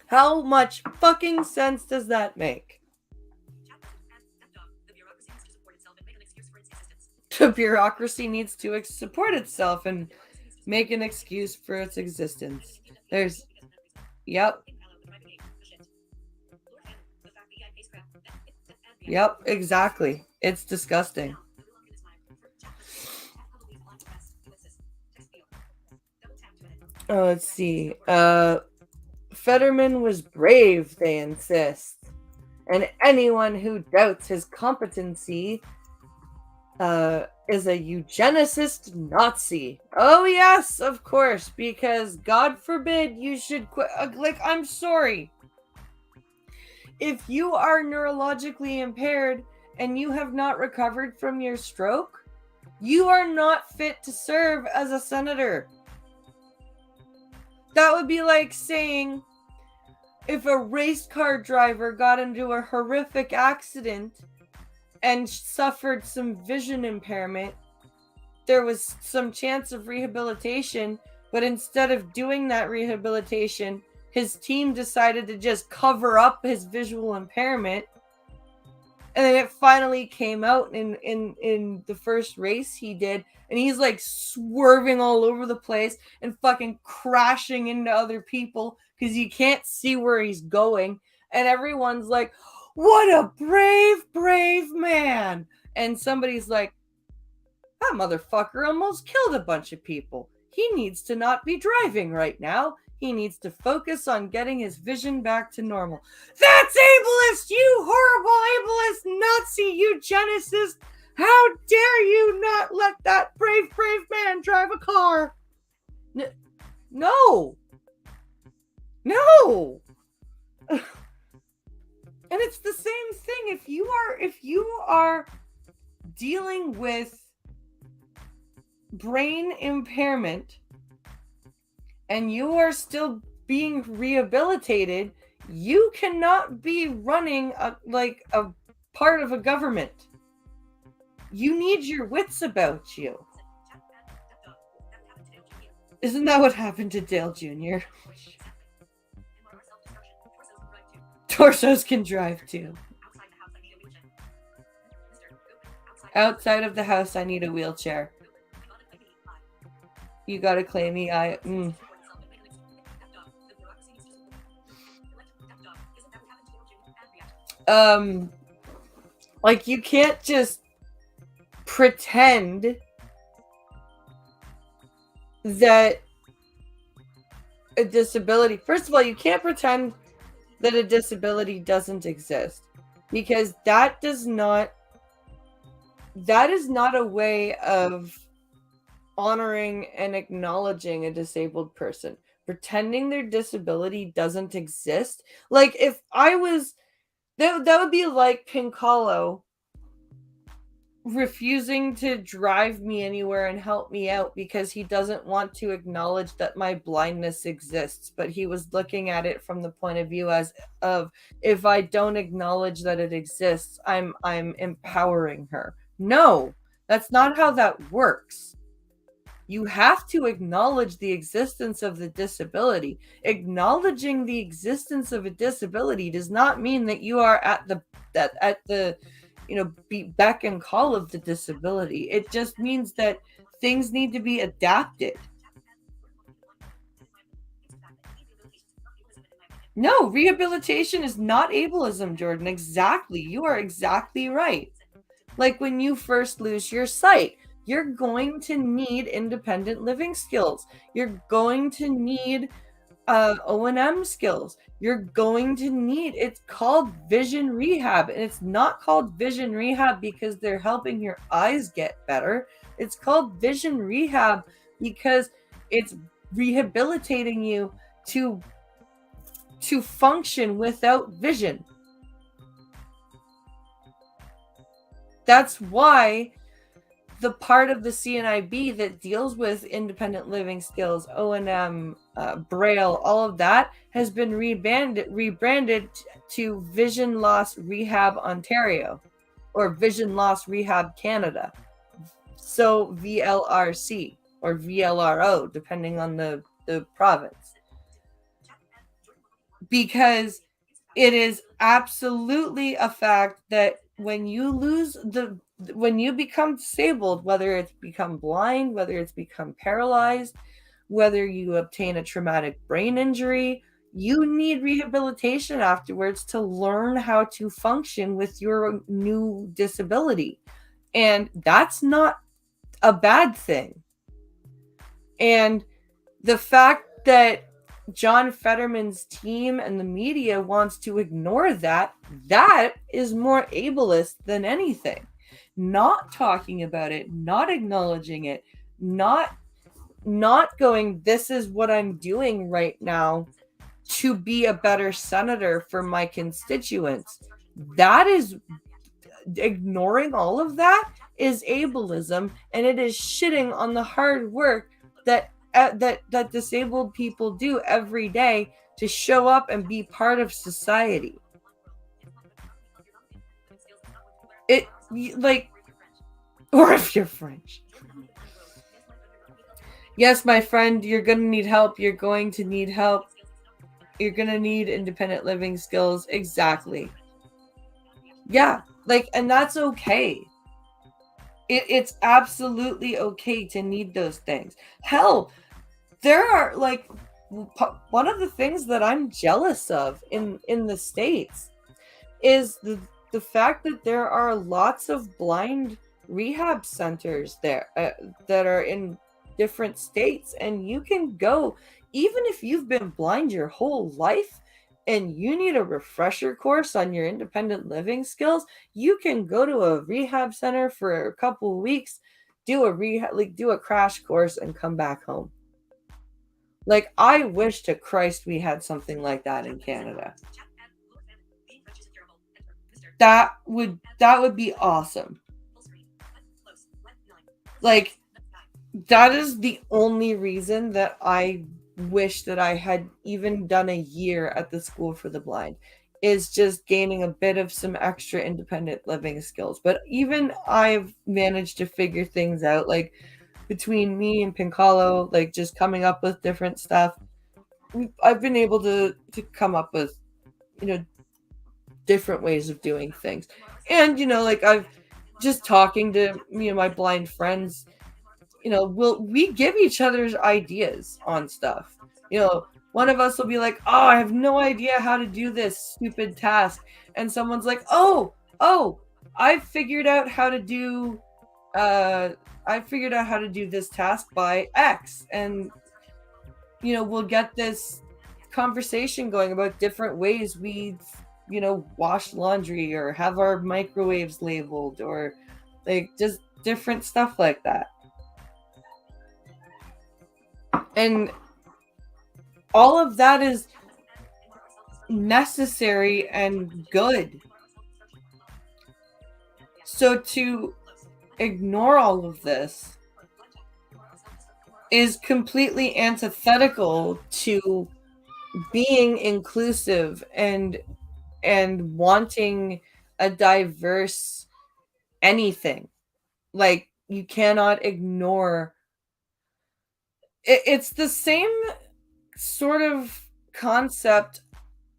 How much fucking sense does that make? The bureaucracy needs to support itself and make an excuse for its existence. There's... Yep. Yep, exactly. It's disgusting. Oh, let's see. Fetterman was brave, they insist. And anyone who doubts his competency is a eugenicist Nazi. Oh, yes, of course, because God forbid you should quit. Like, I'm sorry. If you are neurologically impaired and you have not recovered from your stroke, you are not fit to serve as a senator. That would be like saying if a race car driver got into a horrific accident and suffered some vision impairment, there was some chance of rehabilitation, but instead of doing that rehabilitation, his team decided to just cover up his visual impairment. And then it finally came out in the first race he did, and he's like swerving all over the place and fucking crashing into other people because you can't see where he's going. And everyone's like, what a brave man. And somebody's like, that motherfucker almost killed a bunch of people. He needs to not be driving right now. He needs to focus on getting his vision back to normal. That's ableist, you horrible ableist Nazi eugenicist. How dare you not let that brave man drive a car? No. And it's the same thing if you are dealing with brain impairment and you are still being rehabilitated, you cannot be running a part of a government. You need your wits about you. Isn't that what happened to Dale Jr.? Torsos can drive too. Outside of the house, I need a wheelchair. You gotta claim me. Like, you can't just pretend that a disability, first of all, you can't pretend that a disability doesn't exist, because that is not a way of honoring and acknowledging a disabled person. Pretending their disability doesn't exist. Like, if I was, that would be like Pincolo refusing to drive me anywhere and help me out because he doesn't want to acknowledge that my blindness exists, but he was looking at it from the point of view of, if I don't acknowledge that it exists, I'm empowering her. No, that's not how that works. You have to acknowledge the existence of the disability. Acknowledging the existence of a disability does not mean that you are at the beck and call of the disability. It just means that things need to be adapted. No, rehabilitation is not ableism, Jordan. Exactly. You are exactly right. Like, when you first lose your sight, you're going to need independent living skills. You're going to need O&M skills. You're going to need, it's called vision rehab, and it's not called vision rehab because they're helping your eyes get better. It's called vision rehab because it's rehabilitating you to function without vision. That's why the part of the CNIB that deals with independent living skills, O&M, Braille, all of that has been rebranded to Vision Loss Rehab Ontario, or Vision Loss Rehab Canada. So VLRC or VLRO, depending on the province. Because it is absolutely a fact that when you become disabled, whether it's become blind, whether it's become paralyzed, whether you obtain a traumatic brain injury, you need rehabilitation afterwards to learn how to function with your new disability. And that's not a bad thing. And the fact that John Fetterman's team and the media wants to ignore that is more ableist than anything. Not talking about it, not acknowledging it, not going, this is what I'm doing right now to be a better senator for my constituents. That is, ignoring all of that is ableism, and it is shitting on the hard work that disabled people do every day to show up and be part of society. It like, or if you're French. Yes, my friend, you're going to need help. You're going to need help. You're going to need independent living skills. Exactly. Yeah, like, and that's okay. It's absolutely okay to need those things. Hell, there are like one of the things that I'm jealous of in the States is the fact that there are lots of blind rehab centers there that are in different states, and you can go even if you've been blind your whole life and you need a refresher course on your independent living skills. You can go to a rehab center for a couple of weeks, do a crash course, and come back home. Like, I wish to Christ we had something like that in Canada. That would be awesome. Like, that is the only reason that I wish that I had even done a year at the School for the Blind, is just gaining a bit of some extra independent living skills. But even I've managed to figure things out, like between me and Pincalo, like just coming up with different stuff. I've been able to come up with, different ways of doing things. And, like, I've just talking to, my blind friends, we give each other's ideas on stuff. One of us will be like, oh, I have no idea how to do this stupid task. And someone's like, oh, I figured out how to do this task by X. And, we'll get this conversation going about different ways we, wash laundry or have our microwaves labeled, or like just different stuff like that. And all of that is necessary and good. So to ignore all of this is completely antithetical to being inclusive and wanting a diverse anything. Like, you cannot ignore it's the same sort of concept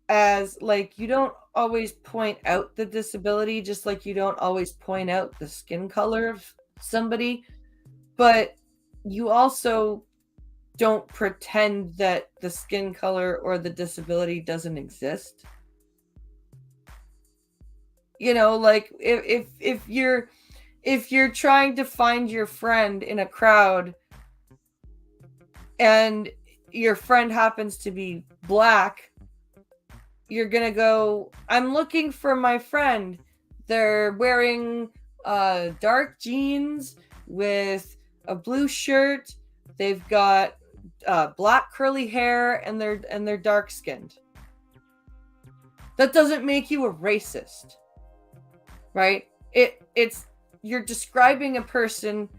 as, like, you don't always point out the disability, just like you don't always point out the skin color of somebody, but you also don't pretend that the skin color or the disability doesn't exist. Like, if you're trying to find your friend in a crowd and your friend happens to be black, you're gonna go, I'm looking for my friend. They're wearing dark jeans with a blue shirt. They've got black curly hair, and they're dark skinned. That doesn't make you a racist, right? It's you're describing a person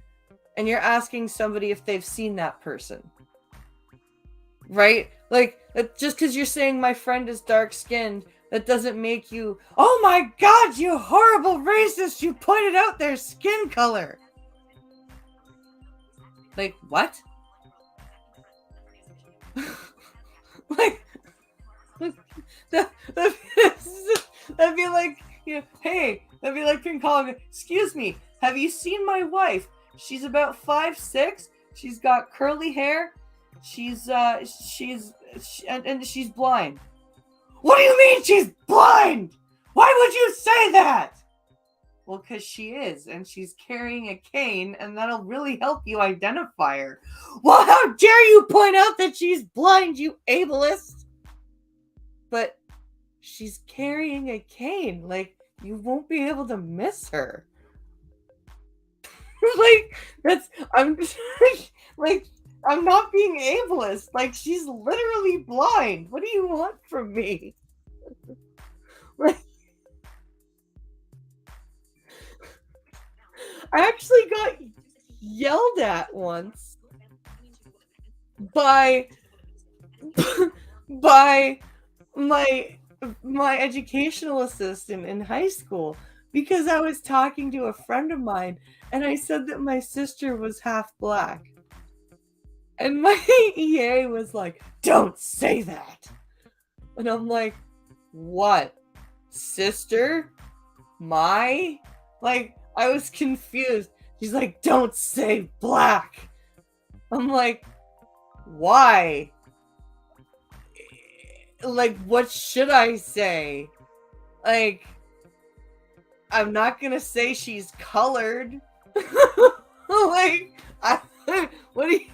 and you're asking somebody if they've seen that person, right? Like, just because you're saying my friend is dark skinned, that doesn't make you, oh my god, you horrible racist, you pointed out their skin color. Like, what? Like, that'd be like, hey, that'd be like being called, excuse me, have you seen my wife? She's about 5'6". She's got curly hair. She's blind. What do you mean she's blind? Why would you say that? Well, because she is, and she's carrying a cane, and that'll really help you identify her. Well, how dare you point out that she's blind, you ableist? But she's carrying a cane. Like, you won't be able to miss her. Like, I'm just like, I'm not being ableist. Like, she's literally blind. What do you want from me? Like, I actually got yelled at once by by my my educational assistant in high school because I was talking to a friend of mine and I said that my sister was half black. And my EA was like, "Don't say that." And I'm like, "What? Sister? My?" Like, I was confused. She's like, "Don't say black." I'm like, "Why? Like, what should I say?" Like, I'm not gonna say she's colored. Like, I, what do you?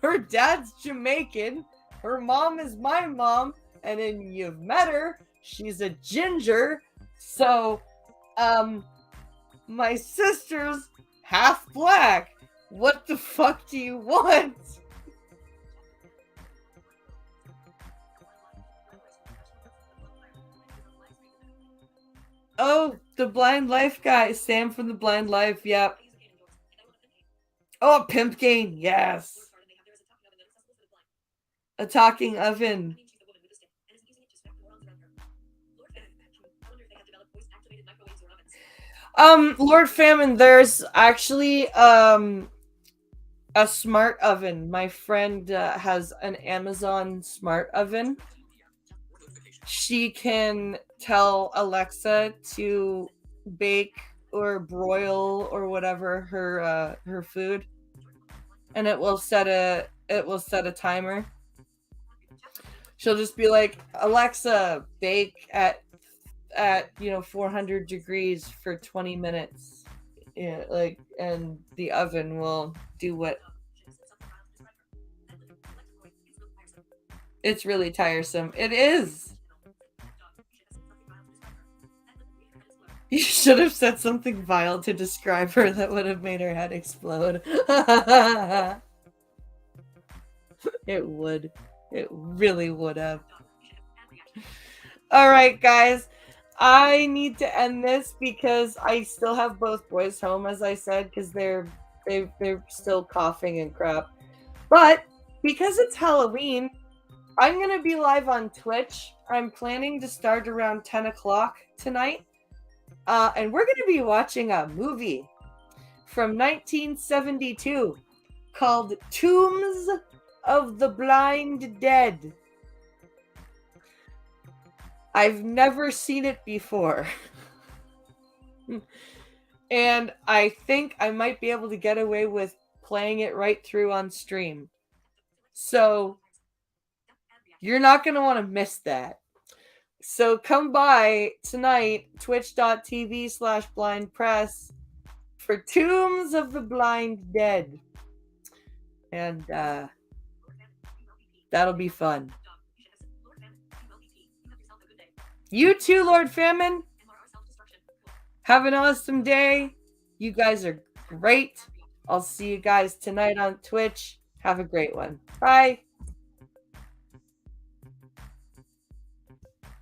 Her dad's Jamaican. Her mom is my mom, and then you've met her. She's a ginger. So, my sister's half black. What the fuck do you want? Oh, the Blind Life guy, Sam from the Blind Life. Yep. Oh, Pimp Game. Yes. A talking oven. Lord Famine, there's actually a smart oven. My friend has an Amazon smart oven. She can tell Alexa to bake or broil or whatever her food, and it will set a timer. She'll just be like, Alexa, bake at 400 degrees for 20 minutes. Yeah, like, and the oven will do what. It's really tiresome. It is. You should have said something vile to describe her that would have made her head explode. It would. It really would have. All right, guys. I need to end this because I still have both boys home, as I said, because they're still coughing and crap. But because it's Halloween, I'm gonna be live on Twitch. I'm planning to start around 10 o'clock tonight. And we're gonna be watching a movie from 1972 called Tombs of the Blind Dead. I've never seen it before. And I think I might be able to get away with playing it right through on stream. So you're not going to want to miss that. So come by tonight, twitch.tv/blindpress for Tombs of the Blind Dead. And that'll be fun. You too, Lord Famine. Have an awesome day. You guys are great. I'll see you guys tonight on Twitch. Have a great one. Bye.